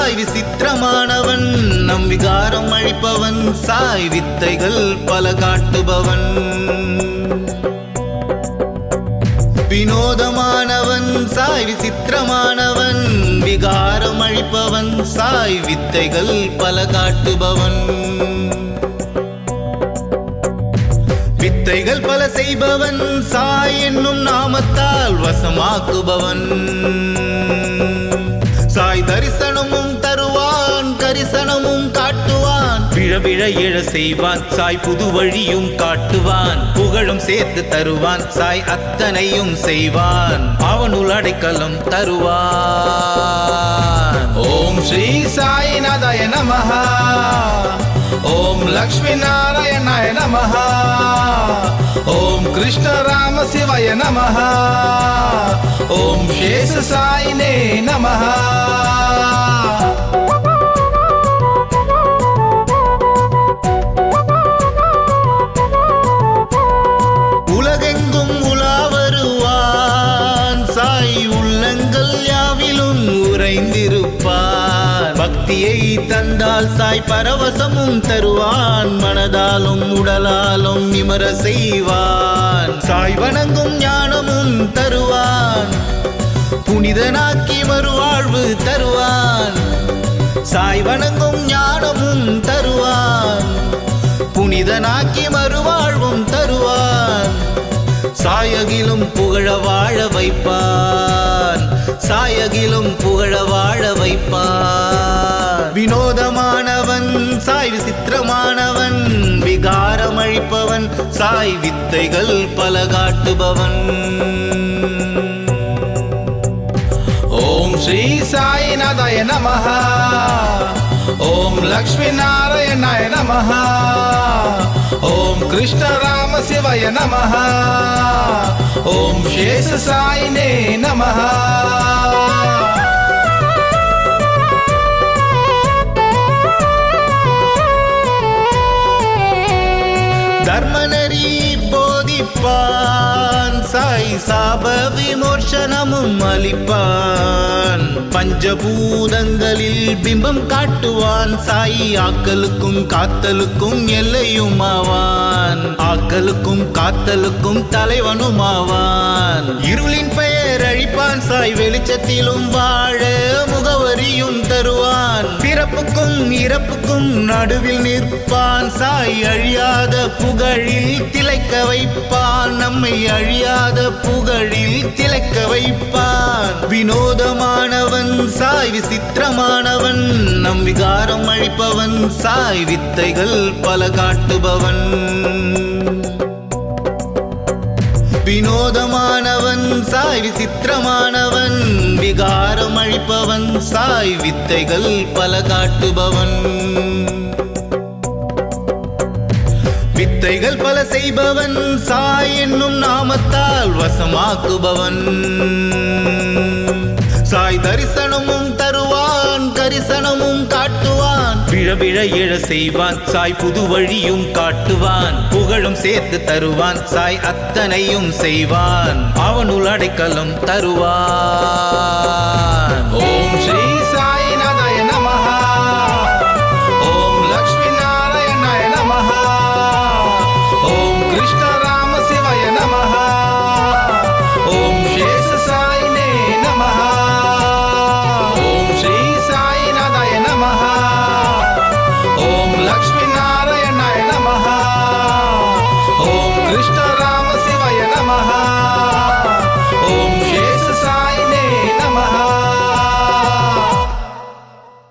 சாய் விசித்திரமானவன் நம் விகாரம் அழிப்பவன் சாய் வித்தைகள் பல காட்டுபவன் வினோதமானவன் சாய் விசித்திரமானவன் விகாரம் அழிப்பவன் சாய் வித்தைகள் பல காட்டுபவன் வித்தைகள் பல செய்பவன் சாய் என்னும் நாமத்தால் வசமாக்குபவன் சாய் தரிசனமும் தருவான் கரிசனமும் காட்டுவான் விழ விழ எழ செய்வான் சாய் புது வழியும் காட்டுவான் புகழும் சேர்த்து தருவான் சாய் அத்தனையும் செய்வான் அவனுள் அடைக்கலம் தருவான் ஓம் ஸ்ரீ சாய்நாதாய நமஹ ஓம் லக்ஷ்மி நாராயணாய நமஹ ஓம் கிருஷ்ண ராம சிவாய நமஹ ஓம் சேஷ சாயினே நமஹ உலகெங்கும் உலா வருவான் சாய் உள்ளங்கள் யாவிலும் உறைந்திருப்பான் பக்தியை தந்தால் சாய் பரவசமும் தருவான் மனதாலும் உடலாலும் நிமர செய்வான் சாய் வணங்கும் ஞானமும் தருவான் புனிதனாக்கி மறுவாழ்வு தருவான் சாய் வணங்கும் ஞானமும் தருவான் புனிதனாக்கி மறுவாழ்வும் தருவான் சாயகிலும் புகழ வாழ வைப்பான் சாயகிலும் புகழ வாழ வைப்பான் வினோதமானவன் சாய் விசித்திரமானவன் விகாரம் அழிப்பவன் சாய் வித்தைகள் பல காட்டுபவன் ஓம் ஸ்ரீ சாய்நாதாய நமஹ ஓம் லக்ஷ்மி நாராயணாய நமஹ ஓம் கிருஷ்ண ராம சிவாய நமஹ ஓம் சேஷ சாயினே நமஹ தர்மநெறி போதிப்பான் சாய் சாப விமோசனமும் அளிப்பான் பஞ்சபூதங்களில் பிம்பம் காட்டுவான் சாய் ஆக்கலுக்கும் காத்தலுக்கும் எல்லையும் ஆவான் ஆக்கலுக்கும் காத்தலுக்கும் தலைவனும் ஆவான் இருளின் பெயர் அழிப்பான் சாய் வெளிச்சத்திலும் வாழ முகவரியும் தருவான் பிறப்புக்கும் இறப்புக்கும் நடுவில் நிற்பான் சாய் அழியாத புகழில் திளைக்க வைப்பான் நம்மை அழியாத புகழில் திளைக்க வைப்பான் வினோதமானவன் சாய் விசித்திரமானவன் நம் விகாரம் அழிப்பவன் சாய் வித்தைகள் பல காட்டுபவன் வினோதமானவன் சாய் விசித்திரமானவன் விகாரம் அழிப்பவன் சாய் வித்தைகள் பல காட்டுபவன் வித்தைகள் பல செய்பவன் சாய் என்னும் நாமத்தால் வசமாக்குபவன் சாய் தரிசனமும் தருவான் கரிசனமும் காட்டுவான் விழ விழ எழ செய்வான் சாய் புது வழியும் காட்டுவான் புகழும் சேர்த்து தருவான் சாய் அத்தனையும் செய்வான் அவனுள் அடைக்கலம் தருவான்